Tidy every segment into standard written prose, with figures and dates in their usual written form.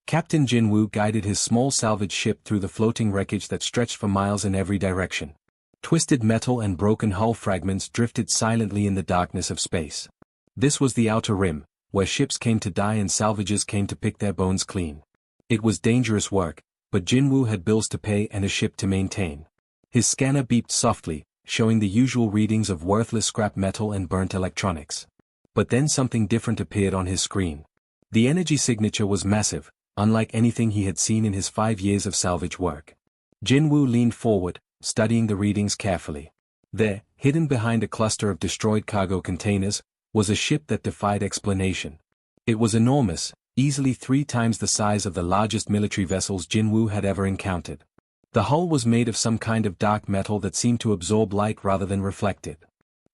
Captain Jinwoo guided his small salvage ship through the floating wreckage that stretched for miles in every direction. Twisted metal and broken hull fragments drifted silently in the darkness of space. This was the outer rim, where ships came to die and salvages came to pick their bones clean. It was dangerous work, but Jinwoo had bills to pay and a ship to maintain. His scanner beeped softly, showing the usual readings of worthless scrap metal and burnt electronics. But then something different appeared on his screen. The energy signature was massive, unlike anything he had seen in his 5 years of salvage work. Jinwoo leaned forward, studying the readings carefully. There, hidden behind a cluster of destroyed cargo containers, was a ship that defied explanation. It was enormous, easily 3 times the size of the largest military vessels Jinwoo had ever encountered. The hull was made of some kind of dark metal that seemed to absorb light rather than reflect it.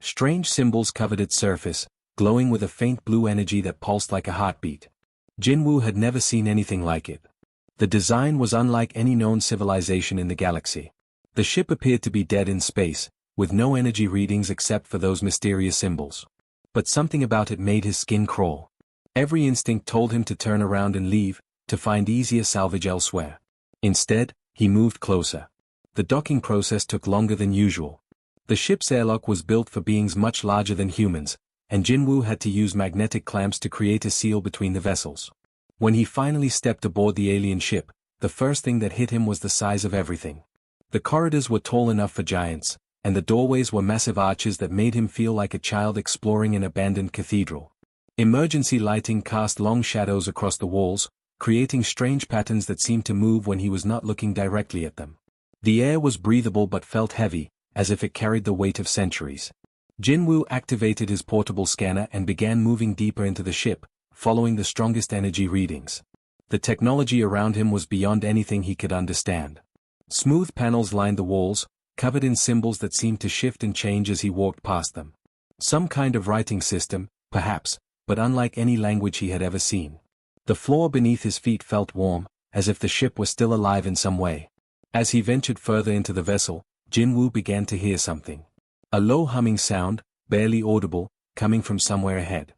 Strange symbols covered its surface, glowing with a faint blue energy that pulsed like a heartbeat. Jinwoo had never seen anything like it. The design was unlike any known civilization in the galaxy. The ship appeared to be dead in space, with no energy readings except for those mysterious symbols. But something about it made his skin crawl. Every instinct told him to turn around and leave, to find easier salvage elsewhere. Instead, he moved closer. The docking process took longer than usual. The ship's airlock was built for beings much larger than humans, and Jinwoo had to use magnetic clamps to create a seal between the vessels. When he finally stepped aboard the alien ship, the first thing that hit him was the size of everything. The corridors were tall enough for giants, and the doorways were massive arches that made him feel like a child exploring an abandoned cathedral. Emergency lighting cast long shadows across the walls, creating strange patterns that seemed to move when he was not looking directly at them. The air was breathable but felt heavy, as if it carried the weight of centuries. Jinwoo activated his portable scanner and began moving deeper into the ship, following the strongest energy readings. The technology around him was beyond anything he could understand. Smooth panels lined the walls, covered in symbols that seemed to shift and change as he walked past them. Some kind of writing system, perhaps, but unlike any language he had ever seen. The floor beneath his feet felt warm, as if the ship was still alive in some way. As he ventured further into the vessel, Jinwoo began to hear something. A low humming sound, barely audible, coming from somewhere ahead.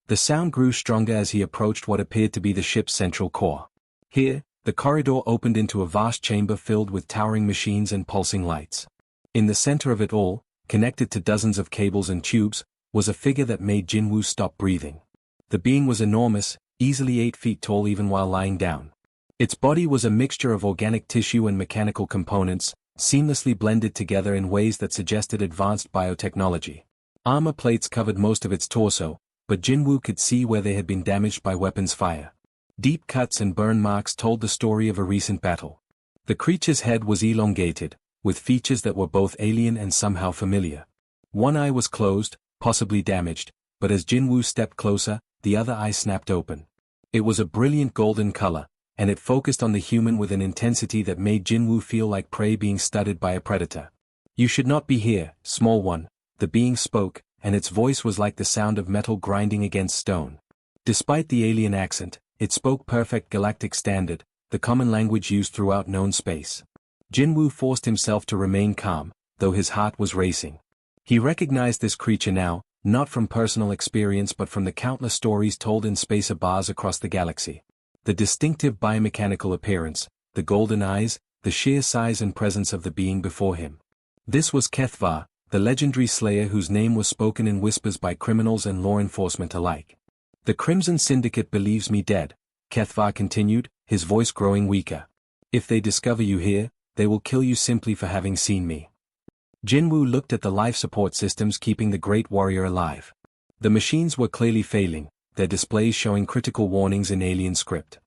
The sound grew stronger as he approached what appeared to be the ship's central core. Here, the corridor opened into a vast chamber filled with towering machines and pulsing lights. In the center of it all, connected to dozens of cables and tubes, was a figure that made Jinwoo stop breathing. The being was enormous, easily 8 feet tall even while lying down. Its body was a mixture of organic tissue and mechanical components, seamlessly blended together in ways that suggested advanced biotechnology. Armor plates covered most of its torso, but Jinwoo could see where they had been damaged by weapons fire. Deep cuts and burn marks told the story of a recent battle. The creature's head was elongated, with features that were both alien and somehow familiar. One eye was closed, possibly damaged, but as Jinwoo stepped closer, the other eye snapped open. It was a brilliant golden color, and it focused on the human with an intensity that made Jinwoo feel like prey being studied by a predator. "You should not be here, small one," the being spoke, and its voice was like the sound of metal grinding against stone. Despite the alien accent, it spoke perfect galactic standard, the common language used throughout known space. Jinwoo forced himself to remain calm, though his heart was racing. He recognized this creature now, not from personal experience but from the countless stories told in spacer bars across the galaxy. The distinctive biomechanical appearance, the golden eyes, the sheer size and presence of the being before him. This was HFY, the legendary slayer whose name was spoken in whispers by criminals and law enforcement alike. "The Crimson Syndicate believes me dead," HFY continued, his voice growing weaker. "If they discover you here, they will kill you simply for having seen me." Jinwoo looked at the life support systems keeping the great warrior alive. The machines were clearly failing, their displays showing critical warnings in alien script.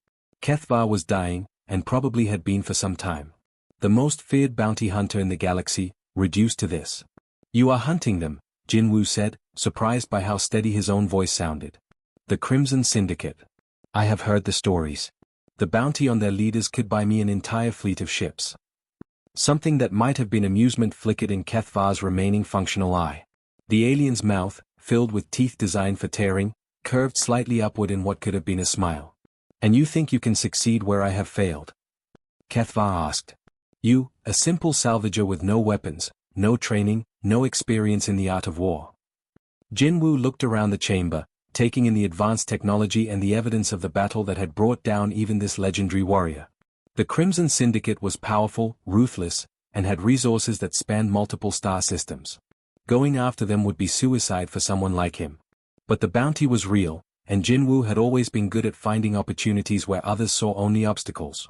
HFY was dying, and probably had been for some time. The most feared bounty hunter in the galaxy, reduced to this. "You are hunting them," Jinwoo said, surprised by how steady his own voice sounded. "The Crimson Syndicate. I have heard the stories. The bounty on their leaders could buy me an entire fleet of ships." Something that might have been amusement flickered in HFY's remaining functional eye. The alien's mouth, filled with teeth designed for tearing, curved slightly upward in what could have been a smile. "And you think you can succeed where I have failed?" HFY asked. "You, a simple salvager with no weapons, no training, no experience in the art of war." Jinwoo looked around the chamber, taking in the advanced technology and the evidence of the battle that had brought down even this legendary warrior. The Crimson Syndicate was powerful, ruthless, and had resources that spanned multiple star systems. Going after them would be suicide for someone like him. But the bounty was real, and Jinwoo had always been good at finding opportunities where others saw only obstacles.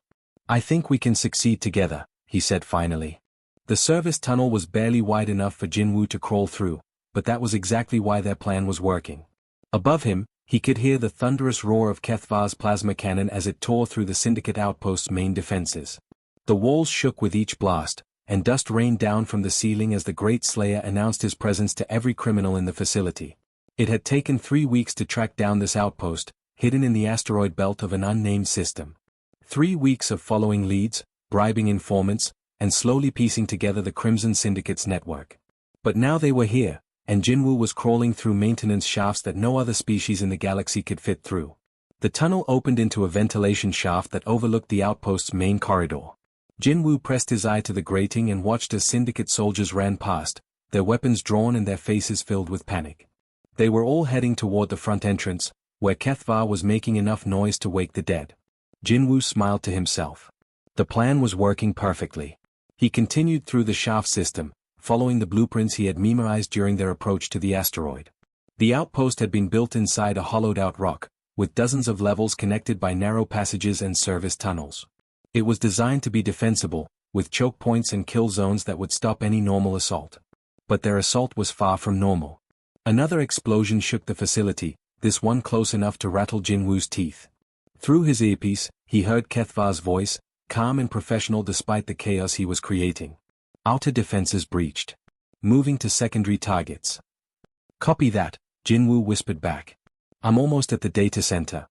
"I think we can succeed together," he said finally. The service tunnel was barely wide enough for Jinwoo to crawl through, but that was exactly why their plan was working. Above him, he could hear the thunderous roar of Kethvar's plasma cannon as it tore through the Syndicate outpost's main defenses. The walls shook with each blast, and dust rained down from the ceiling as the Great Slayer announced his presence to every criminal in the facility. It had taken 3 weeks to track down this outpost, hidden in the asteroid belt of an unnamed system. 3 weeks of following leads, bribing informants, and slowly piecing together the Crimson Syndicate's network. But now they were here, and Jinwoo was crawling through maintenance shafts that no other species in the galaxy could fit through. The tunnel opened into a ventilation shaft that overlooked the outpost's main corridor. Jinwoo pressed his eye to the grating and watched as Syndicate soldiers ran past, their weapons drawn and their faces filled with panic. They were all heading toward the front entrance, where Kethvar was making enough noise to wake the dead. Jinwoo smiled to himself. The plan was working perfectly. He continued through the shaft system, following the blueprints he had memorized during their approach to the asteroid. The outpost had been built inside a hollowed-out rock, with dozens of levels connected by narrow passages and service tunnels. It was designed to be defensible, with choke points and kill zones that would stop any normal assault. But their assault was far from normal. Another explosion shook the facility, this one close enough to rattle Jinwoo's teeth. Through his earpiece, he heard Kethvar's voice, calm and professional despite the chaos he was creating. "Outer defenses breached. Moving to secondary targets." "Copy that," Jinwoo whispered back. "I'm almost at the data center."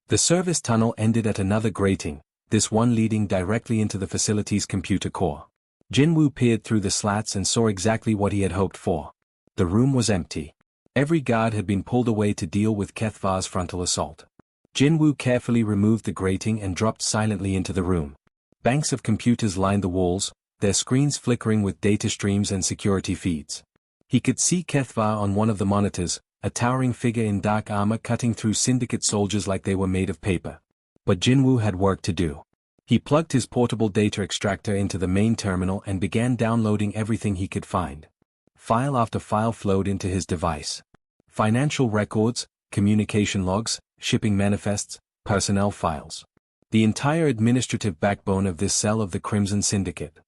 The service tunnel ended at another grating, this one leading directly into the facility's computer core. Jinwoo peered through the slats and saw exactly what he had hoped for. The room was empty. Every guard had been pulled away to deal with Kethvar's frontal assault. Jinwoo carefully removed the grating and dropped silently into the room. Banks of computers lined the walls, their screens flickering with data streams and security feeds. He could see Kethvar on one of the monitors, a towering figure in dark armor cutting through Syndicate soldiers like they were made of paper. But Jinwoo had work to do. He plugged his portable data extractor into the main terminal and began downloading everything he could find. File after file flowed into his device. Financial records, communication logs, shipping manifests, personnel files. The entire administrative backbone of this cell of the Crimson Syndicate.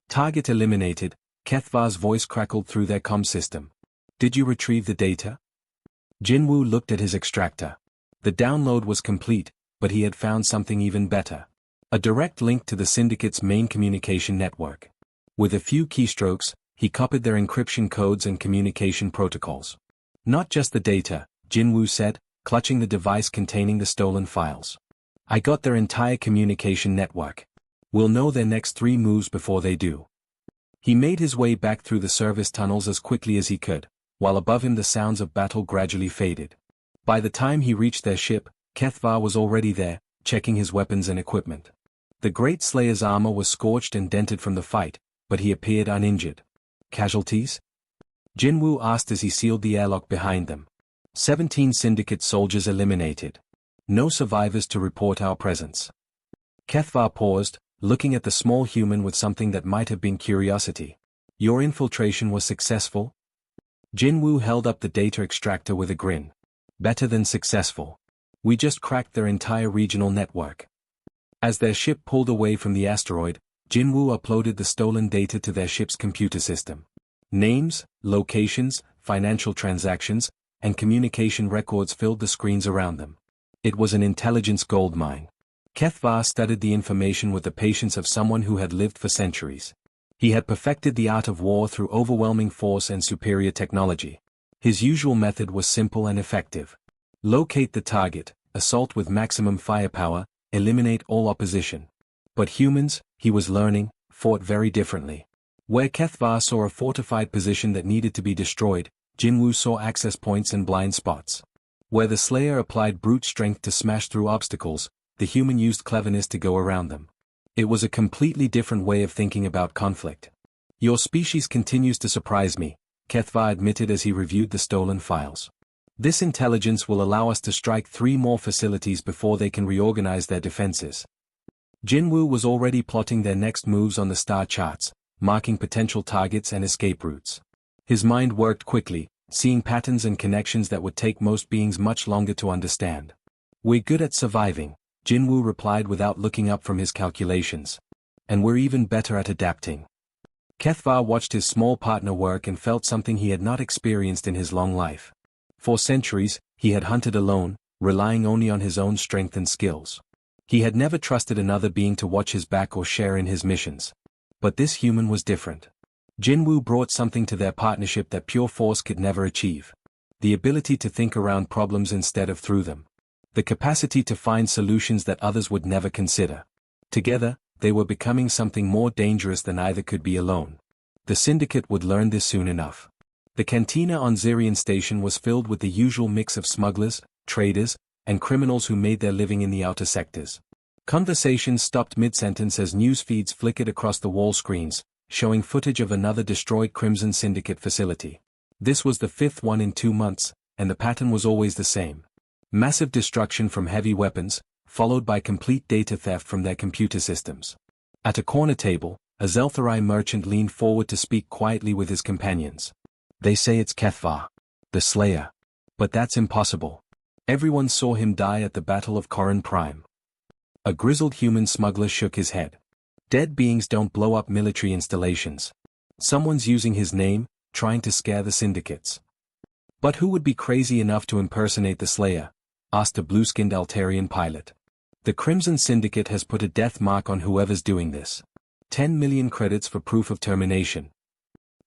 "Target eliminated," Kethvar's voice crackled through their comm system. "Did you retrieve the data?" Jinwoo looked at his extractor. The download was complete, but he had found something even better. A direct link to the Syndicate's main communication network. With a few keystrokes, he copied their encryption codes and communication protocols. "Not just the data," Jinwoo said, clutching the device containing the stolen files. "I got their entire communication network. We'll know their next 3 moves before they do." He made his way back through the service tunnels as quickly as he could, while above him the sounds of battle gradually faded. By the time he reached their ship, Kethvar was already there, checking his weapons and equipment. The Great Slayer's armor was scorched and dented from the fight, but he appeared uninjured. "Casualties?" Jinwoo asked as he sealed the airlock behind them. 17 Syndicate soldiers eliminated. No survivors to report our presence. Kethvar paused, looking at the small human with something that might have been curiosity. "Your infiltration was successful?" Jinwoo held up the data extractor with a grin. "Better than successful. We just cracked their entire regional network." As their ship pulled away from the asteroid, Jinwoo uploaded the stolen data to their ship's computer system. Names, locations, financial transactions, and communication records filled the screens around them. It was an intelligence goldmine. Kethvar studied the information with the patience of someone who had lived for centuries. He had perfected the art of war through overwhelming force and superior technology. His usual method was simple and effective. Locate the target, assault with maximum firepower, eliminate all opposition. But humans, he was learning, fought very differently. Where Kethvar saw a fortified position that needed to be destroyed, Jinwoo saw access points and blind spots. Where the Slayer applied brute strength to smash through obstacles, the human used cleverness to go around them. It was a completely different way of thinking about conflict. "Your species continues to surprise me," Kethvar admitted as he reviewed the stolen files. This intelligence will allow us to strike 3 more facilities before they can reorganize their defenses. Jinwoo was already plotting their next moves on the star charts, marking potential targets and escape routes. His mind worked quickly, seeing patterns and connections that would take most beings much longer to understand. "We're good at surviving," Jinwoo replied without looking up from his calculations. "And we're even better at adapting." Kethvar watched his small partner work and felt something he had not experienced in his long life. For centuries, he had hunted alone, relying only on his own strength and skills. He had never trusted another being to watch his back or share in his missions. But this human was different. Jinwoo brought something to their partnership that pure force could never achieve. The ability to think around problems instead of through them. The capacity to find solutions that others would never consider. Together, they were becoming something more dangerous than either could be alone. The Syndicate would learn this soon enough. The cantina on Zirian Station was filled with the usual mix of smugglers, traders, and criminals who made their living in the outer sectors. Conversations stopped mid-sentence as news feeds flickered across the wall screens, showing footage of another destroyed Crimson Syndicate facility. This was the 5th one in 2 months, and the pattern was always the same. Massive destruction from heavy weapons, followed by complete data theft from their computer systems. At a corner table, a Zeltharai merchant leaned forward to speak quietly with his companions. "They say it's Kethvar, the Slayer. But that's impossible. Everyone saw him die at the Battle of Corran Prime." A grizzled human smuggler shook his head. "Dead beings don't blow up military installations. Someone's using his name, trying to scare the syndicates." "But who would be crazy enough to impersonate the Slayer?" asked a blue-skinned Altarian pilot. "The Crimson Syndicate has put a death mark on whoever's doing this. 10 million credits for proof of termination."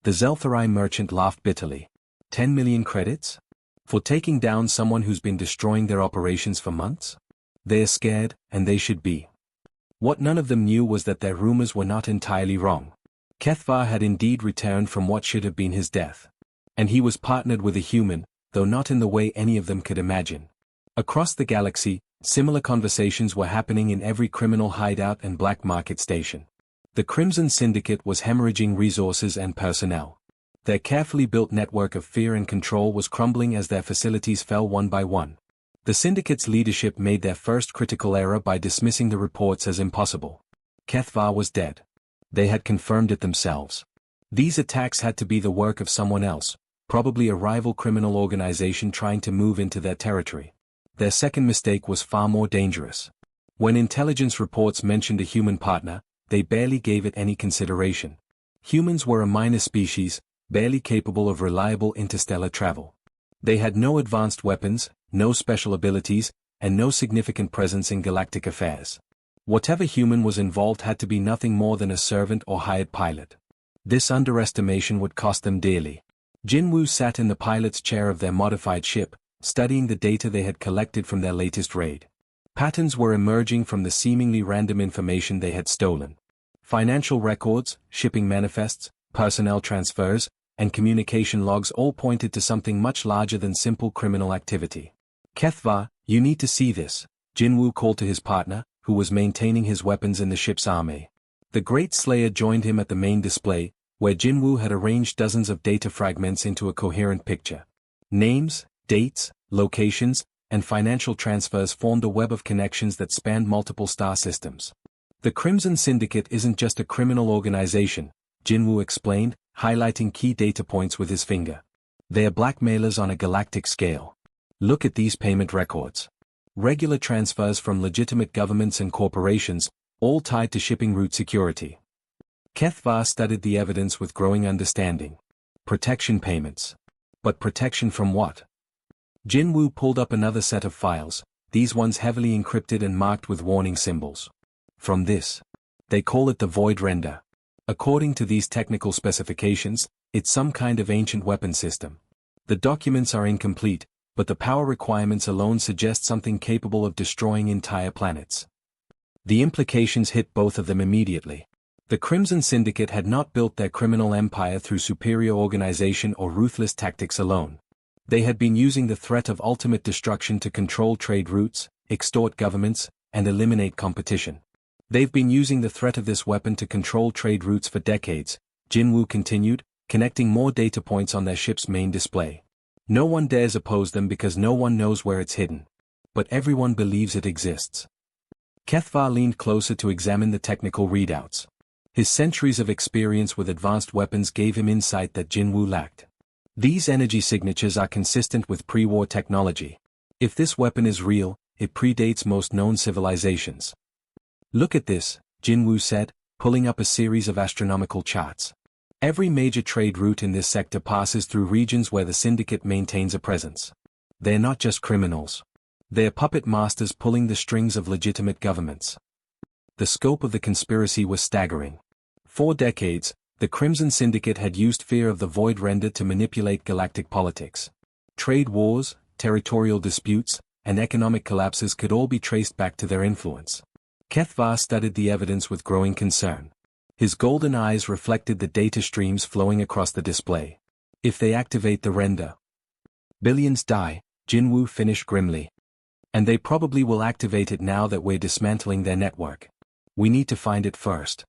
The Zeltharai merchant laughed bitterly. 10 million credits? For taking down someone who's been destroying their operations for months? They're scared, and they should be. What none of them knew was that their rumors were not entirely wrong. Kethvar had indeed returned from what should have been his death. And he was partnered with a human, though not in the way any of them could imagine. Across the galaxy, similar conversations were happening in every criminal hideout and black market station. The Crimson Syndicate was hemorrhaging resources and personnel. Their carefully built network of fear and control was crumbling as their facilities fell one by one. The Syndicate's leadership made their first critical error by dismissing the reports as impossible. Kethvar was dead. They had confirmed it themselves. These attacks had to be the work of someone else, probably a rival criminal organization trying to move into their territory. Their second mistake was far more dangerous. When intelligence reports mentioned a human partner, they barely gave it any consideration. Humans were a minor species, barely capable of reliable interstellar travel. They had no advanced weapons, no special abilities, and no significant presence in galactic affairs. Whatever human was involved had to be nothing more than a servant or hired pilot. This underestimation would cost them dearly. Jinwoo sat in the pilot's chair of their modified ship, studying the data they had collected from their latest raid. Patterns were emerging from the seemingly random information they had stolen. Financial records, shipping manifests, personnel transfers, and communication logs all pointed to something much larger than simple criminal activity. "Kethvar, you need to see this," Jinwoo called to his partner, who was maintaining his weapons in the ship's army. The Great Slayer joined him at the main display, where Jinwoo had arranged dozens of data fragments into a coherent picture. Names, dates, locations, and financial transfers formed a web of connections that spanned multiple star systems. "The Crimson Syndicate isn't just a criminal organization," Jinwoo explained, highlighting key data points with his finger. "They are blackmailers on a galactic scale. Look at these payment records. Regular transfers from legitimate governments and corporations, all tied to shipping route security." Kethvar studied the evidence with growing understanding. Protection payments. But protection from what? Jinwoo pulled up another set of files, these ones heavily encrypted and marked with warning symbols. "From this. They call it the Void Render. According to these technical specifications, it's some kind of ancient weapon system. The documents are incomplete, but the power requirements alone suggest something capable of destroying entire planets." The implications hit both of them immediately. The Crimson Syndicate had not built their criminal empire through superior organization or ruthless tactics alone. They had been using the threat of ultimate destruction to control trade routes, extort governments, and eliminate competition. "They've been using the threat of this weapon to control trade routes for decades," Jinwoo continued, connecting more data points on their ship's main display. No one dares oppose them because no one knows where it's hidden. But everyone believes it exists. Kethvar leaned closer to examine the technical readouts. His centuries of experience with advanced weapons gave him insight that Jinwoo lacked. These energy signatures are consistent with pre-war technology. If this weapon is real, it predates most known civilizations. Look at this, Jinwoo said, pulling up a series of astronomical charts. Every major trade route in this sector passes through regions where the Syndicate maintains a presence. They're not just criminals. They're puppet masters pulling the strings of legitimate governments. The scope of the conspiracy was staggering. For decades, the Crimson Syndicate had used fear of the Void Render to manipulate galactic politics. Trade wars, territorial disputes, and economic collapses could all be traced back to their influence. Kethvar studied the evidence with growing concern. His golden eyes reflected the data streams flowing across the display. If they activate the render, billions die, Jinwoo finished grimly. And they probably will activate it now that we're dismantling their network. We need to find it first.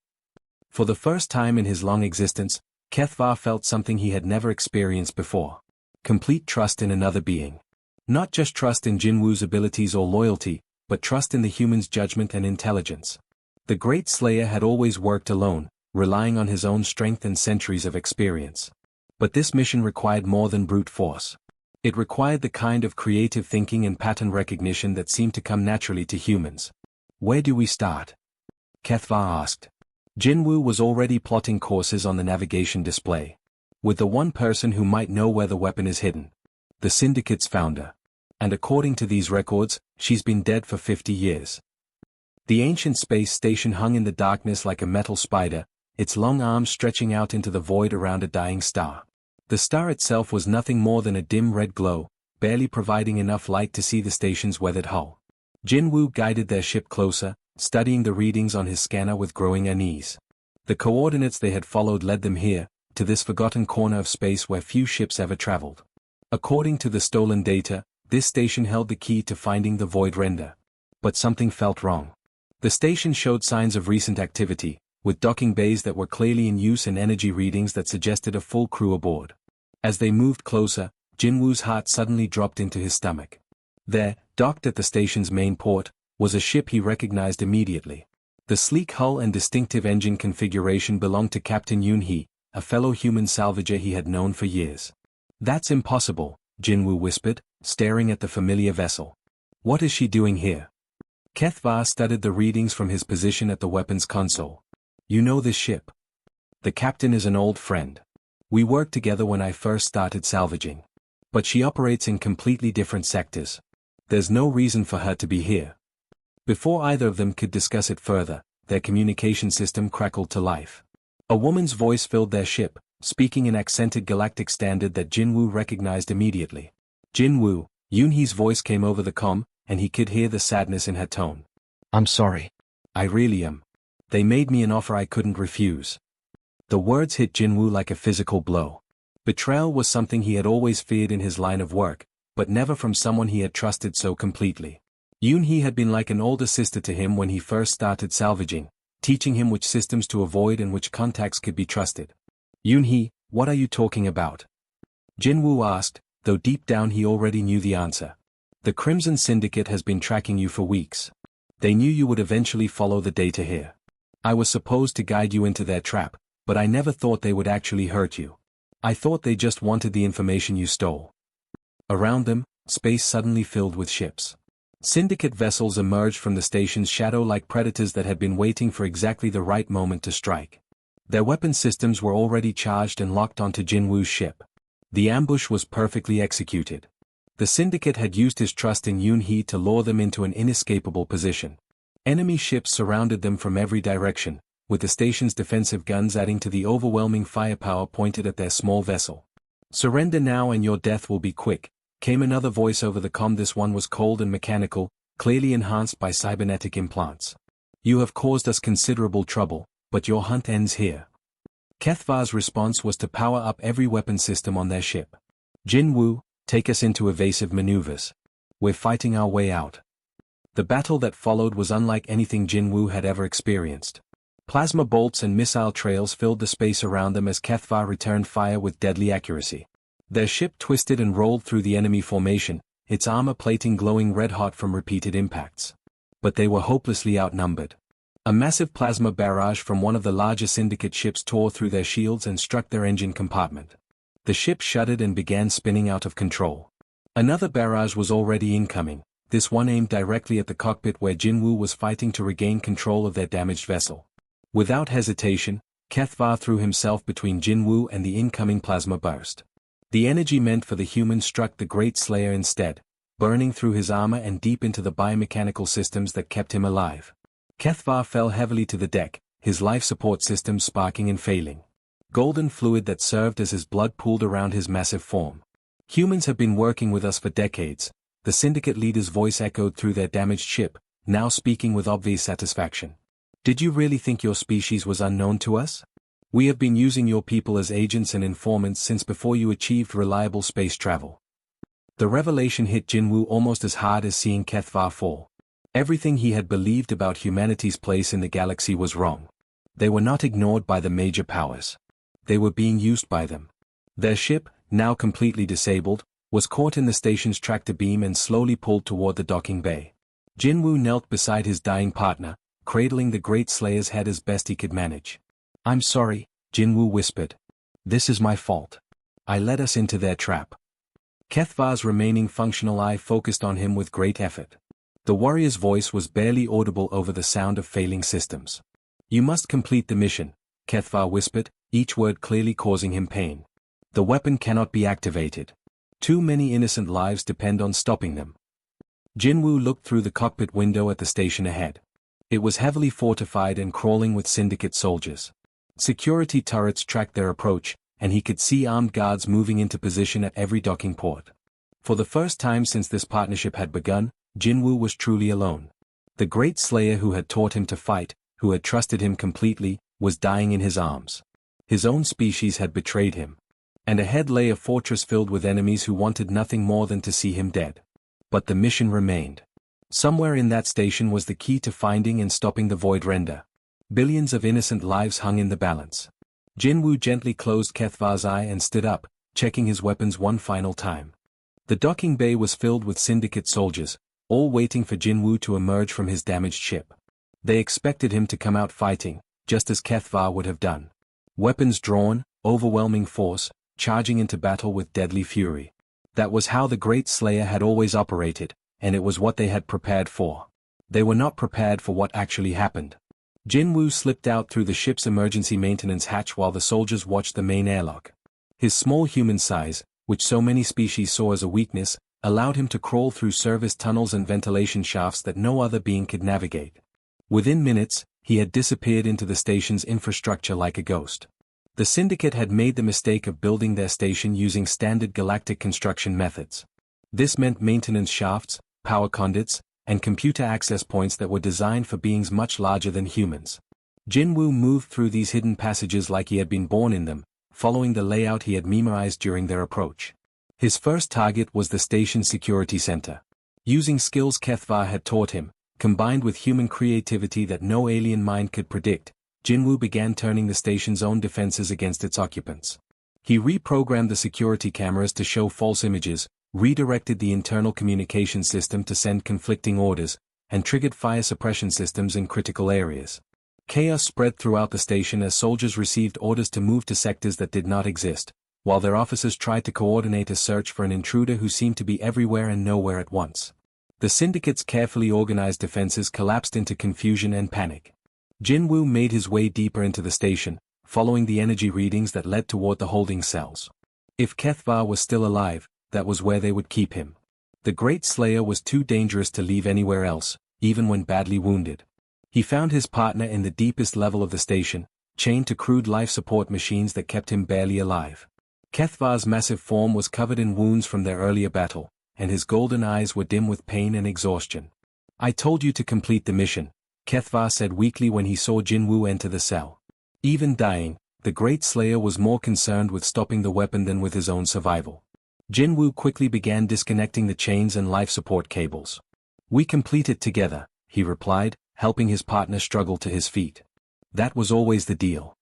For the first time in his long existence, Kethvar felt something he had never experienced before. Complete trust in another being. Not just trust in Jinwoo's abilities or loyalty, but trust in the human's judgment and intelligence. The Great Slayer had always worked alone, relying on his own strength and centuries of experience. But this mission required more than brute force. It required the kind of creative thinking and pattern recognition that seemed to come naturally to humans. Where do we start? Kethvar asked. Jinwoo was already plotting courses on the navigation display. With the one person who might know where the weapon is hidden. The Syndicate's founder. And according to these records, she's been dead for 50 years. The ancient space station hung in the darkness like a metal spider, its long arms stretching out into the void around a dying star. The star itself was nothing more than a dim red glow, barely providing enough light to see the station's weathered hull. Jinwoo guided their ship closer, studying the readings on his scanner with growing unease. The coordinates they had followed led them here, to this forgotten corner of space where few ships ever traveled. According to the stolen data, this station held the key to finding the Void Render. But something felt wrong. The station showed signs of recent activity, with docking bays that were clearly in use and energy readings that suggested a full crew aboard. As they moved closer, Jinwoo's heart suddenly dropped into his stomach. There, docked at the station's main port, was a ship he recognized immediately. The sleek hull and distinctive engine configuration belonged to Captain Yoon-hee, a fellow human salvager he had known for years. "That's impossible," Jinwoo whispered, staring at the familiar vessel. "What is she doing here?" Kethvar studied the readings from his position at the weapons console. "You know this ship?" "The captain is an old friend. We worked together when I first started salvaging. But she operates in completely different sectors. There's no reason for her to be here." Before either of them could discuss it further, their communication system crackled to life. A woman's voice filled their ship, speaking in accented galactic standard that Jinwoo recognized immediately. "Jinwoo," Yoon-hee's voice came over the comm, and he could hear the sadness in her tone. "I'm sorry. I really am. They made me an offer I couldn't refuse." The words hit Jinwoo like a physical blow. Betrayal was something he had always feared in his line of work, but never from someone he had trusted so completely. Yoon-hee had been like an older sister to him when he first started salvaging, teaching him which systems to avoid and which contacts could be trusted. "Yoon-hee, what are you talking about?" Jinwoo asked, though deep down he already knew the answer. "The Crimson Syndicate has been tracking you for weeks. They knew you would eventually follow the data here. I was supposed to guide you into their trap, but I never thought they would actually hurt you. I thought they just wanted the information you stole." Around them, space suddenly filled with ships. Syndicate vessels emerged from the station's shadow like predators that had been waiting for exactly the right moment to strike. Their weapon systems were already charged and locked onto Jinwoo's ship. The ambush was perfectly executed. The Syndicate had used his trust in Yoon-hee to lure them into an inescapable position. Enemy ships surrounded them from every direction, with the station's defensive guns adding to the overwhelming firepower pointed at their small vessel. "Surrender now and your death will be quick," came another voice over the comm. This one was cold and mechanical, clearly enhanced by cybernetic implants. "You have caused us considerable trouble, but your hunt ends here." Kethvar's response was to power up every weapon system on their ship. "Jinwoo, take us into evasive maneuvers. We're fighting our way out." The battle that followed was unlike anything Jinwoo had ever experienced. Plasma bolts and missile trails filled the space around them as Kethvar returned fire with deadly accuracy. Their ship twisted and rolled through the enemy formation, its armor plating glowing red-hot from repeated impacts. But they were hopelessly outnumbered. A massive plasma barrage from one of the larger syndicate ships tore through their shields and struck their engine compartment. The ship shuddered and began spinning out of control. Another barrage was already incoming, this one aimed directly at the cockpit where Jinwoo was fighting to regain control of their damaged vessel. Without hesitation, Kethvar threw himself between Jinwoo and the incoming plasma burst. The energy meant for the human struck the Great Slayer instead, burning through his armor and deep into the biomechanical systems that kept him alive. Kethvar fell heavily to the deck, his life support systems sparking and failing. Golden fluid that served as his blood pooled around his massive form. Humans have been working with us for decades, the syndicate leader's voice echoed through their damaged ship, now speaking with obvious satisfaction. Did you really think your species was unknown to us? We have been using your people as agents and informants since before you achieved reliable space travel. The revelation hit Jinwoo almost as hard as seeing Kethvar fall. Everything he had believed about humanity's place in the galaxy was wrong. They were not ignored by the major powers. They were being used by them. Their ship, now completely disabled, was caught in the station's tractor beam and slowly pulled toward the docking bay. Jinwoo knelt beside his dying partner, cradling the Great Slayer's head as best he could manage. I'm sorry, Jinwoo whispered. This is my fault. I led us into their trap. Kethvar's remaining functional eye focused on him with great effort. The warrior's voice was barely audible over the sound of failing systems. You must complete the mission, Kethvar whispered, each word clearly causing him pain. The weapon cannot be activated. Too many innocent lives depend on stopping them. Jinwoo looked through the cockpit window at the station ahead. It was heavily fortified and crawling with syndicate soldiers. Security turrets tracked their approach, and he could see armed guards moving into position at every docking port. For the first time since this partnership had begun, Jinwoo was truly alone. The Great Slayer who had taught him to fight, who had trusted him completely, was dying in his arms. His own species had betrayed him. And ahead lay a fortress filled with enemies who wanted nothing more than to see him dead. But the mission remained. Somewhere in that station was the key to finding and stopping the Void Render. Billions of innocent lives hung in the balance. Jinwoo gently closed Kethvar's eye and stood up, checking his weapons one final time. The docking bay was filled with syndicate soldiers, all waiting for Jinwoo to emerge from his damaged ship. They expected him to come out fighting, just as Kethvar would have done. Weapons drawn, overwhelming force, charging into battle with deadly fury. That was how the Great Slayer had always operated, and it was what they had prepared for. They were not prepared for what actually happened. Jinwoo slipped out through the ship's emergency maintenance hatch while the soldiers watched the main airlock. His small human size, which so many species saw as a weakness, allowed him to crawl through service tunnels and ventilation shafts that no other being could navigate. Within minutes, he had disappeared into the station's infrastructure like a ghost. The Syndicate had made the mistake of building their station using standard galactic construction methods. This meant maintenance shafts, power conduits, and computer access points that were designed for beings much larger than humans. Jinwoo moved through these hidden passages like he had been born in them, following the layout he had memorized during their approach. His first target was the station's security center. Using skills Kethvar had taught him, combined with human creativity that no alien mind could predict, Jinwoo began turning the station's own defenses against its occupants. He reprogrammed the security cameras to show false images, redirected the internal communication system to send conflicting orders, and triggered fire suppression systems in critical areas. Chaos spread throughout the station as soldiers received orders to move to sectors that did not exist, while their officers tried to coordinate a search for an intruder who seemed to be everywhere and nowhere at once. The Syndicate's carefully organized defenses collapsed into confusion and panic. Jinwoo made his way deeper into the station, following the energy readings that led toward the holding cells. If Kethvar was still alive, that was where they would keep him. The Great Slayer was too dangerous to leave anywhere else, even when badly wounded. He found his partner in the deepest level of the station, chained to crude life support machines that kept him barely alive. Kethvar's massive form was covered in wounds from their earlier battle, and his golden eyes were dim with pain and exhaustion. "I told you to complete the mission," Kethvar said weakly when he saw Jinwoo enter the cell. Even dying, the Great Slayer was more concerned with stopping the weapon than with his own survival. Jinwoo quickly began disconnecting the chains and life support cables. "We complete it together," he replied, helping his partner struggle to his feet. That was always the deal.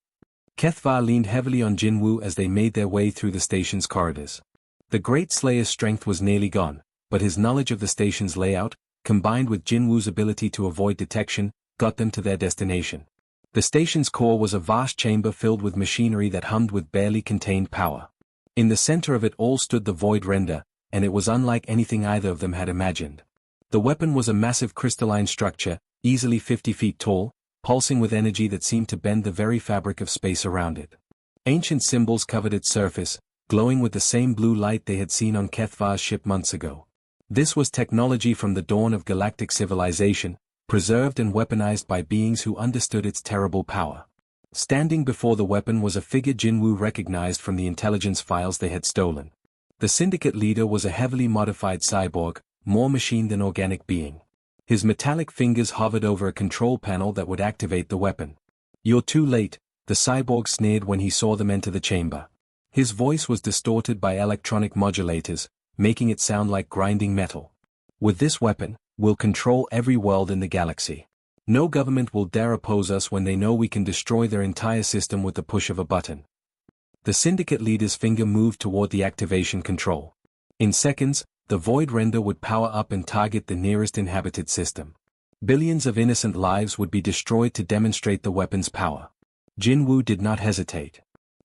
Kethvar leaned heavily on Jinwoo as they made their way through the station's corridors. The Great Slayer's strength was nearly gone, but his knowledge of the station's layout, combined with Jinwoo's ability to avoid detection, got them to their destination. The station's core was a vast chamber filled with machinery that hummed with barely contained power. In the center of it all stood the Void Render, and it was unlike anything either of them had imagined. The weapon was a massive crystalline structure, easily 50 feet tall, pulsing with energy that seemed to bend the very fabric of space around it. Ancient symbols covered its surface, glowing with the same blue light they had seen on Kethvar's ship months ago. This was technology from the dawn of galactic civilization, preserved and weaponized by beings who understood its terrible power. Standing before the weapon was a figure Jinwoo recognized from the intelligence files they had stolen. The syndicate leader was a heavily modified cyborg, more machine than organic being. His metallic fingers hovered over a control panel that would activate the weapon. "You're too late," the cyborg sneered when he saw them enter the chamber. His voice was distorted by electronic modulators, making it sound like grinding metal. "With this weapon, we'll control every world in the galaxy. No government will dare oppose us when they know we can destroy their entire system with the push of a button." The syndicate leader's finger moved toward the activation control. In seconds, the Void Render would power up and target the nearest inhabited system. Billions of innocent lives would be destroyed to demonstrate the weapon's power. Jinwoo did not hesitate.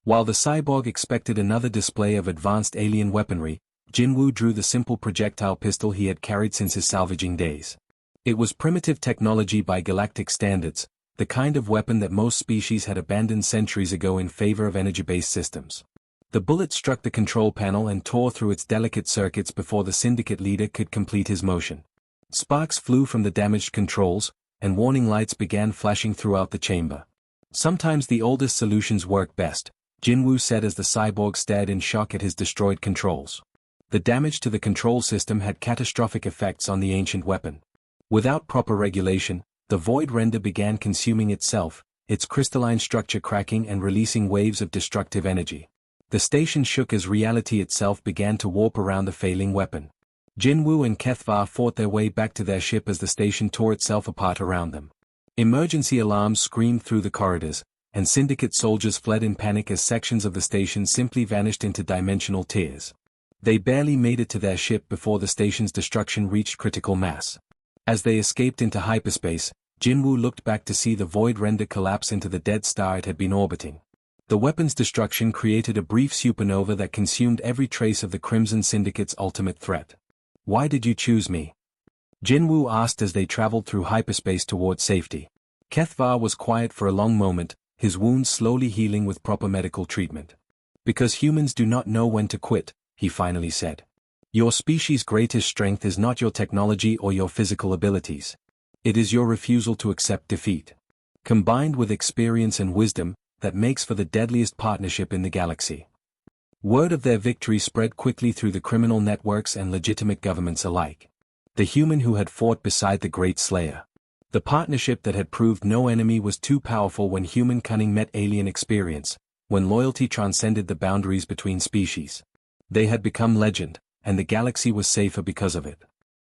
While the cyborg expected another display of advanced alien weaponry, Jinwoo drew the simple projectile pistol he had carried since his salvaging days. It was primitive technology by galactic standards, the kind of weapon that most species had abandoned centuries ago in favor of energy-based systems. The bullet struck the control panel and tore through its delicate circuits before the syndicate leader could complete his motion. Sparks flew from the damaged controls, and warning lights began flashing throughout the chamber. "Sometimes the oldest solutions work best," Jinwoo said as the cyborg stared in shock at his destroyed controls. The damage to the control system had catastrophic effects on the ancient weapon. Without proper regulation, the Void Render began consuming itself, its crystalline structure cracking and releasing waves of destructive energy. The station shook as reality itself began to warp around the failing weapon. Jinwoo and Kethvar fought their way back to their ship as the station tore itself apart around them. Emergency alarms screamed through the corridors, and syndicate soldiers fled in panic as sections of the station simply vanished into dimensional tears. They barely made it to their ship before the station's destruction reached critical mass. As they escaped into hyperspace, Jinwoo looked back to see the Void Render collapse into the dead star it had been orbiting. The weapon's destruction created a brief supernova that consumed every trace of the Crimson Syndicate's ultimate threat. "Why did you choose me?" Jinwoo asked as they traveled through hyperspace toward safety. Kethvar was quiet for a long moment, his wounds slowly healing with proper medical treatment. "Because humans do not know when to quit," he finally said. "Your species' greatest strength is not your technology or your physical abilities. It is your refusal to accept defeat. Combined with experience and wisdom, that makes for the deadliest partnership in the galaxy." Word of their victory spread quickly through the criminal networks and legitimate governments alike. The human who had fought beside the Great Slayer. The partnership that had proved no enemy was too powerful when human cunning met alien experience, when loyalty transcended the boundaries between species. They had become legend, and the galaxy was safer because of it.